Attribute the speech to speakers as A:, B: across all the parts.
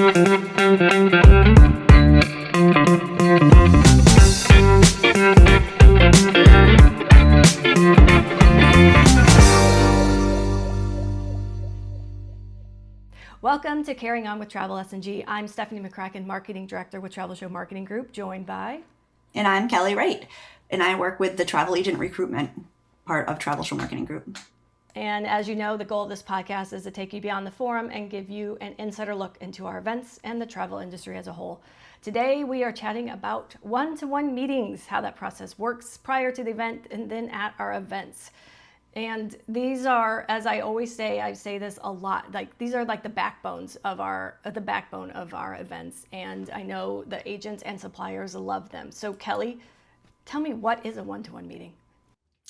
A: Welcome to Carrying On with TravelSMG. I'm Stephanie McCracken, Marketing Director with Travel Show Marketing Group, joined by...
B: And I'm Kelley, Wright, and I work with the travel agent recruitment part of Travel Show Marketing Group.
A: And as you know, the goal of this podcast is to take you beyond the forum and give you an insider look into our events and the travel industry as a whole. Today, we are chatting about one-to-one meetings, how that process works prior to the event and then at our events. And these are, as I always say, I say this a lot, like these are like the backbone of our events. And I know the agents and suppliers love them. So Kelley, tell me, what is a one-to-one meeting?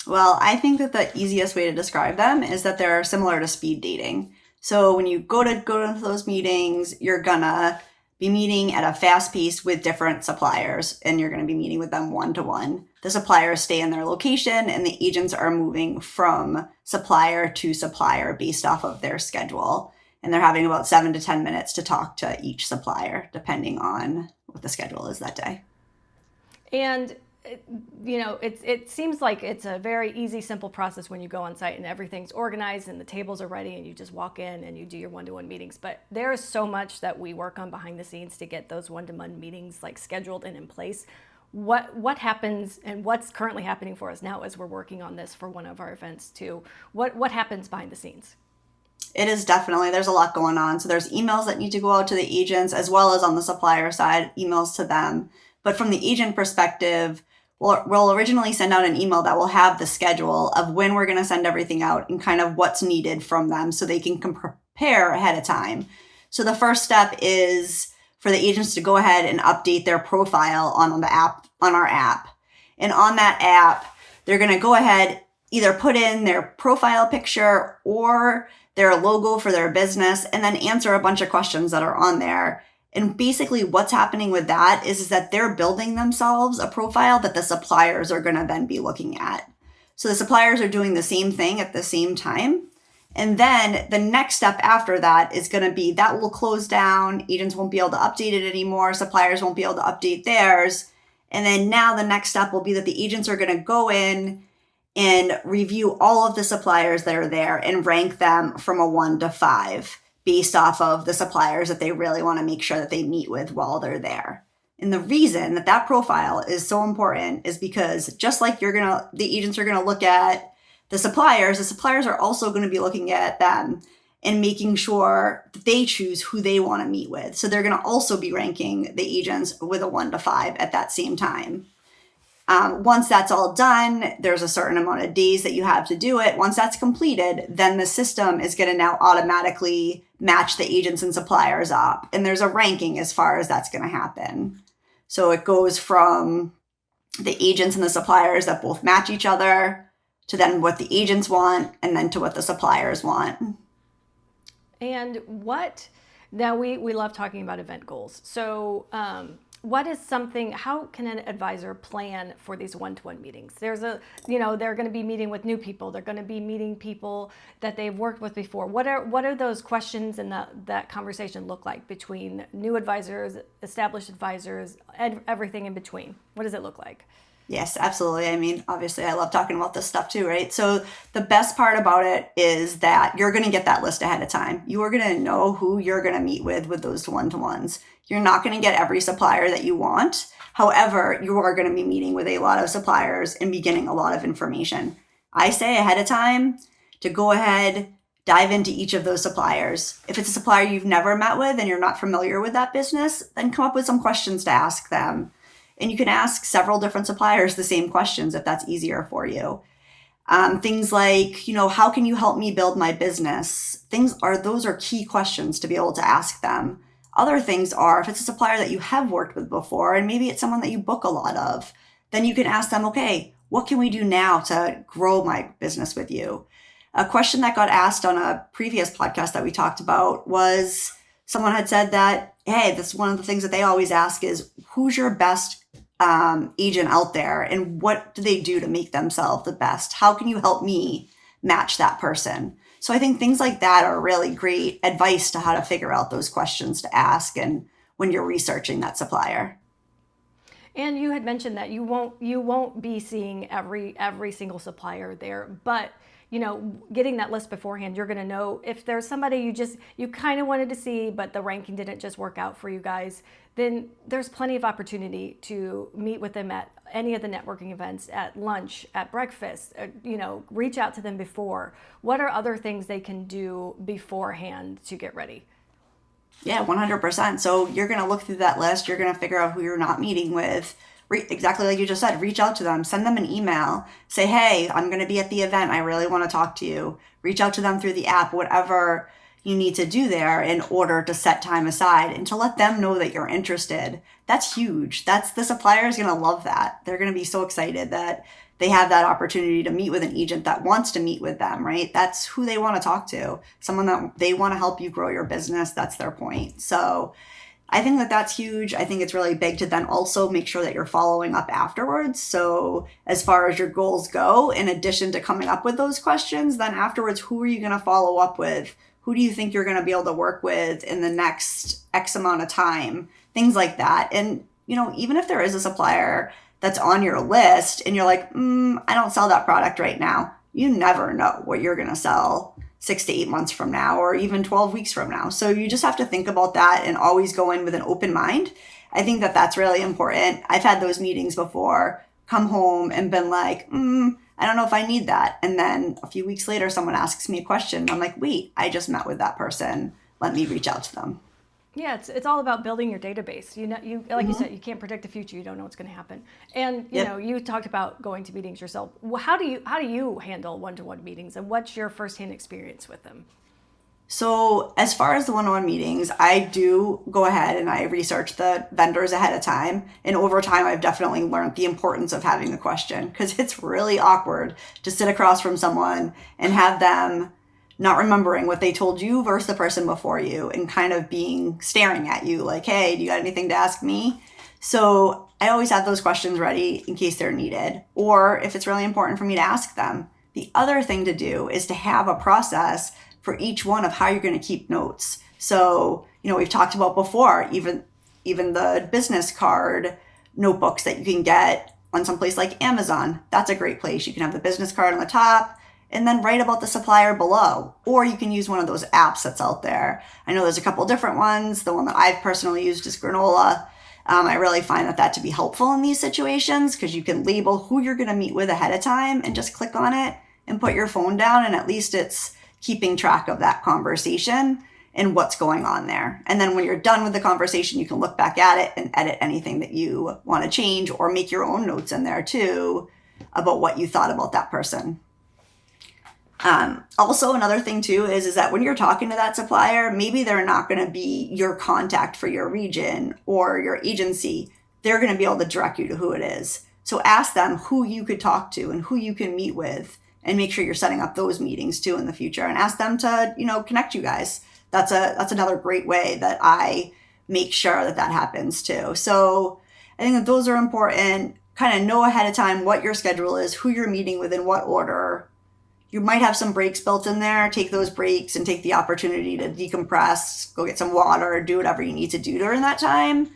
B: Well, I think that the easiest way to describe them is that they're similar to speed dating. So when you go to those meetings, you're gonna be meeting at a fast pace with different suppliers, and you're gonna be meeting with them one-to-one. The suppliers stay in their location, and the agents are moving from supplier to supplier based off of their schedule. And they're having about 7 to 10 minutes to talk to each supplier, depending on what the schedule is that day.
A: And it seems like it's a very easy, simple process when you go on site and everything's organized and the tables are ready and you just walk in and you do your one-to-one meetings. But there is so much that we work on behind the scenes to get those one-to-one meetings like scheduled and in place. What happens and what's currently happening for us now as we're working on this for one of our events too? What happens behind the scenes?
B: It is definitely, there's a lot going on. So there's emails that need to go out to the agents as well as on the supplier side, emails to them. But from the agent perspective, we'll originally send out an email that will have the schedule of when we're going to send everything out and kind of what's needed from them so they can prepare ahead of time. So the first step is for the agents to go ahead and update their profile on our app. And on that app, they're going to go ahead, either put in their profile picture or their logo for their business, and then answer a bunch of questions that are on there. And basically what's happening with that is that they're building themselves a profile that the suppliers are going to then be looking at. So the suppliers are doing the same thing at the same time. And then the next step after that is going to be that will close down. Agents won't be able to update it anymore. Suppliers won't be able to update theirs. And then now the next step will be that the agents are going to go in and review all of the suppliers that are there and rank them from a 1 to 5 based off of the suppliers that they really want to make sure that they meet with while they're there. And the reason that that profile is so important is because just like the agents are going to look at the suppliers are also going to be looking at them and making sure that they choose who they want to meet with. So they're going to also be ranking the agents with a 1 to 5 at that same time. Once that's all done, there's a certain amount of days that you have to do it. Once that's completed, then the system is going to now automatically match the agents and suppliers up. And there's a ranking as far as that's going to happen. So it goes from the agents and the suppliers that both match each other to then what the agents want and then to what the suppliers want.
A: And now we love talking about event goals. So how can an advisor plan for these one-to-one meetings? They're going to be meeting with new people. They're going to be meeting people that they've worked with before. What are those questions and that conversation look like between new advisors, established advisors, and everything in between? What does it look like?
B: Yes, absolutely. I mean, obviously, I love talking about this stuff too, right? So the best part about it is that you're going to get that list ahead of time. You are going to know who you're going to meet with those one-to-ones. You're not going to get every supplier that you want. However, you are going to be meeting with a lot of suppliers and be getting a lot of information. I say ahead of time to go ahead, dive into each of those suppliers. If it's a supplier you've never met with and you're not familiar with that business, then come up with some questions to ask them. And you can ask several different suppliers the same questions if that's easier for you. Things like, how can you help me build my business? Those are key questions to be able to ask them. Other things are, if it's a supplier that you have worked with before, and maybe it's someone that you book a lot of, then you can ask them, okay, what can we do now to grow my business with you? A question that got asked on a previous podcast that we talked about was someone had said that, hey, that's one of the things that they always ask is, who's your best agent out there and what do they do to make themselves the best? How can you help me match that person? So I think things like that are really great advice to how to figure out those questions to ask and when you're researching that supplier.
A: And you had mentioned that you won't be seeing every single supplier there, but getting that list beforehand, you're going to know if there's somebody you kind of wanted to see, but the ranking didn't just work out for you guys. Then there's plenty of opportunity to meet with them at any of the networking events, at lunch, at breakfast. Reach out to them before. What are other things they can do beforehand to get ready?
B: Yeah, 100%. So you're going to look through that list. You're going to figure out who you're not meeting with. Exactly like you just said, reach out to them, send them an email, say, hey, I'm going to be at the event. I really want to talk to you. Reach out to them through the app, whatever you need to do there in order to set time aside and to let them know that you're interested. That's huge. The supplier is going to love that. They're going to be so excited that they have that opportunity to meet with an agent that wants to meet with them, right? That's who they want to talk to. Someone that they want to help you grow your business. That's their point. So I think that that's huge. I think it's really big to then also make sure that you're following up afterwards. So as far as your goals go, in addition to coming up with those questions, then afterwards, who are you going to follow up with? Who do you think you're going to be able to work with in the next X amount of time? Things like that. And, even if there is a supplier that's on your list and you're like, I don't sell that product right now, you never know what you're going to sell 6 to 8 months from now or even 12 weeks from now. So you just have to think about that and always go in with an open mind. I think that that's really important. I've had those meetings before, come home and been like, I don't know if I need that. And then a few weeks later, someone asks me a question. And I'm like, wait, I just met with that person. Let me reach out to them.
A: Yeah, it's all about building your database. You said, you can't predict the future. You don't know what's going to happen. And you talked about going to meetings yourself. How do you handle one-to-one meetings, and what's your firsthand experience with them?
B: So as far as the one-on-one meetings, I do go ahead and I research the vendors ahead of time. And over time, I've definitely learned the importance of having a question, because it's really awkward to sit across from someone and have them not remembering what they told you versus the person before you and kind of staring at you like, hey, do you got anything to ask me? So I always have those questions ready in case they're needed, or if it's really important for me to ask them. The other thing to do is to have a process for each one of how you're going to keep notes. So, we've talked about before, even the business card notebooks that you can get on some place like Amazon. That's a great place. You can have the business card on the top and then write about the supplier below. Or you can use one of those apps that's out there. I know there's a couple different ones. The one that I've personally used is Granola. I really find that to be helpful in these situations because you can label who you're going to meet with ahead of time and just click on it and put your phone down, and at least it's keeping track of that conversation and what's going on there. And then when you're done with the conversation, you can look back at it and edit anything that you want to change or make your own notes in there too about what you thought about that person. Also, another thing too is that when you're talking to that supplier, maybe they're not going to be your contact for your region or your agency. They're going to be able to direct you to who it is. So ask them who you could talk to and who you can meet with, and make sure you're setting up those meetings too in the future, and ask them to, connect you guys. That's another great way that I make sure that happens too. So I think that those are important. Kind of know ahead of time what your schedule is, who you're meeting with, in what order. You might have some breaks built in there. Take those breaks and take the opportunity to decompress, go get some water, do whatever you need to do during that time.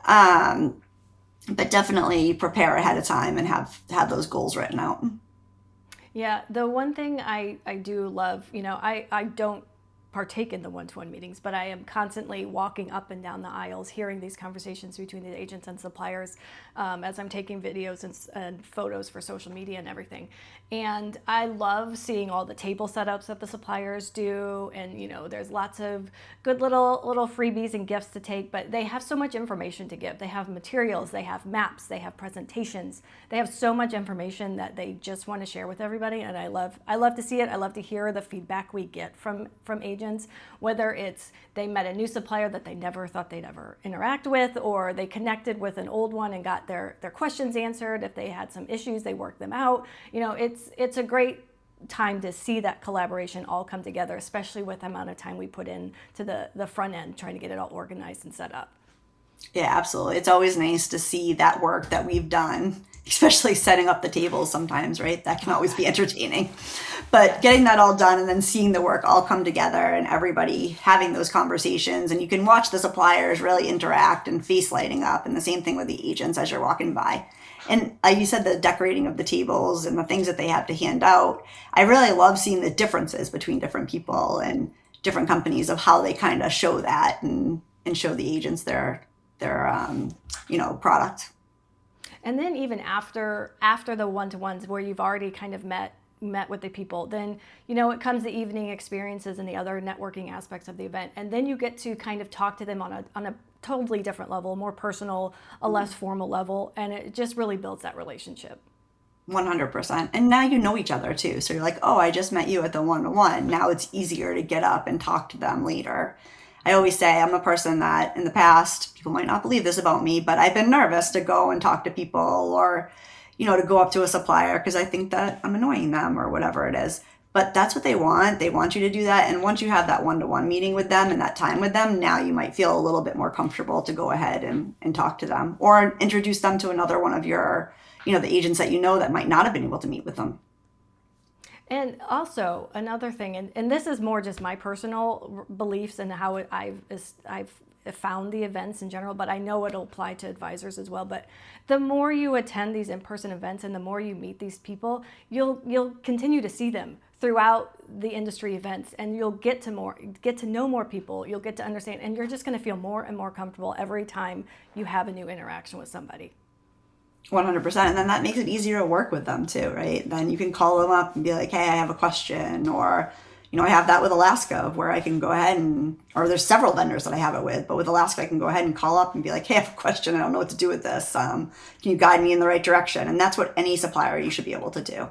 B: But definitely prepare ahead of time and have those goals written out.
A: Yeah, the one thing I do love, I don't partake in the one-to-one meetings, but I am constantly walking up and down the aisles, hearing these conversations between the agents and suppliers as I'm taking videos and photos for social media and everything. And I love seeing all the table setups that the suppliers do. And, there's lots of good little freebies and gifts to take, but they have so much information to give. They have materials, they have maps, they have presentations. They have so much information that they just want to share with everybody. And I love to see it. I love to hear the feedback we get from agents, whether it's they met a new supplier that they never thought they'd ever interact with, or they connected with an old one and got their questions answered. If they had some issues, they worked them out. It's a great time to see that collaboration all come together, especially with the amount of time we put in to the front end trying to get it all organized and set up.
B: Yeah, absolutely. It's always nice to see that work that we've done especially setting up the tables sometimes, right? That can always be entertaining. But getting that all done and then seeing the work all come together and everybody having those conversations, and you can watch the suppliers really interact and face lighting up, and the same thing with the agents as you're walking by. And you said the decorating of the tables and the things that they have to hand out. I really love seeing the differences between different people and different companies of how they kind of show that and show the agents their product.
A: And then even after the one-to-ones where you've already kind of met with the people, then it comes the evening experiences and the other networking aspects of the event, and then you get to kind of talk to them on a totally different level, more personal, a less formal level, and it just really builds that relationship.
B: 100%. And now you know each other too, so you're like, oh, I just met you at the one-to-one. Now it's easier to get up and talk to them later. I always say I'm a person that in the past, people might not believe this about me, but I've been nervous to go and talk to people or, to go up to a supplier because I think that I'm annoying them or whatever it is. But that's what they want. They want you to do that. And once you have that one-to-one meeting with them and that time with them, now you might feel a little bit more comfortable to go ahead and talk to them or introduce them to another one of your, the agents that that might not have been able to meet with them.
A: And also another thing, and this is more just my personal beliefs and how I've found the events in general, but I know it'll apply to advisors as well. But the more you attend these in-person events and the more you meet these people, you'll continue to see them throughout the industry events, and you'll get to know more people. You'll get to understand, and you're just going to feel more and more comfortable every time you have a new interaction with somebody.
B: 100%. And then that makes it easier to work with them too, right? Then you can call them up and be like, hey, I have a question. Or, I have that with Alaska where I can go ahead or there's several vendors that I have it with, but with Alaska, I can go ahead and call up and be like, hey, I have a question. I don't know what to do with this. Can you guide me in the right direction? And that's what any supplier you should be able to do.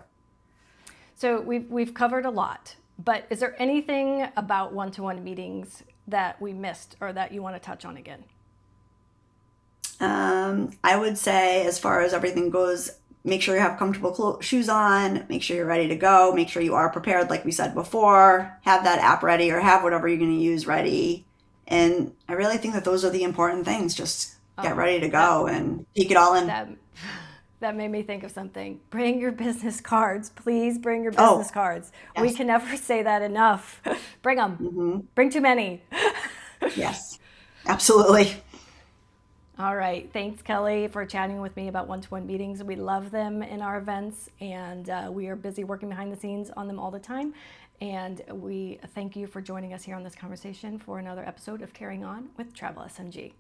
B: So
A: we've covered a lot, but is there anything about one-to-one meetings that we missed or that you want to touch on again?
B: I would say as far as everything goes, make sure you have comfortable shoes on, make sure you're ready to go, make sure you are prepared like we said before, have that app ready or have whatever you're going to use ready. And I really think that those are the important things. Just get ready to go and take it all in.
A: That made me think of something. Bring your business cards. Please bring your business cards. Yes. We can never say that enough. Bring them. Mm-hmm. Bring too many.
B: Yes, absolutely.
A: All right. Thanks, Kelley, for chatting with me about one-to-one meetings. We love them in our events, and we are busy working behind the scenes on them all the time. And we thank you for joining us here on this conversation for another episode of Carrying On with TravelSMG.